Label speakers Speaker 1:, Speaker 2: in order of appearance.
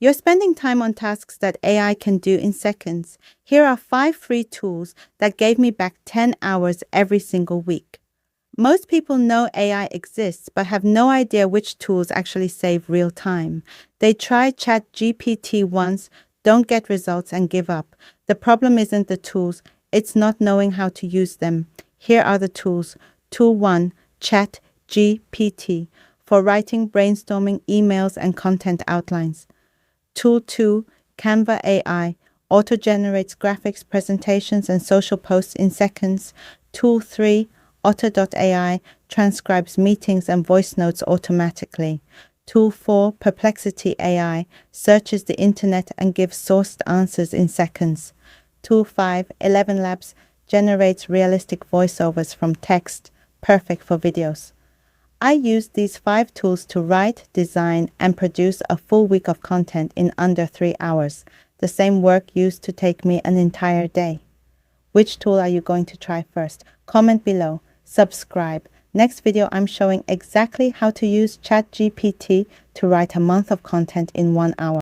Speaker 1: You're spending time on tasks that AI can do in seconds. Here are 5 free tools that gave me back 10 hours every single week. Most people know AI exists but have no idea which tools actually save real time. They try ChatGPT once, don't get results, and give up. The problem isn't the tools, it's not knowing how to use them. Here are the tools. Tool 1, ChatGPT, for writing, brainstorming, emails, and content outlines. Tool 2, Canva AI, auto-generates graphics, presentations, and social posts in seconds. Tool 3, Otter.ai, transcribes meetings and voice notes automatically. Tool 4, Perplexity AI, searches the internet and gives sourced answers in seconds. Tool 5, ElevenLabs, generates realistic voiceovers from text, perfect for videos. I used these 5 tools to write, design, and produce a full week of content in under 3 hours, the same work used to take me an entire day. Which tool are you going to try first? Comment below. Subscribe. Next video, I'm showing exactly how to use ChatGPT to write a month of content in 1 hour.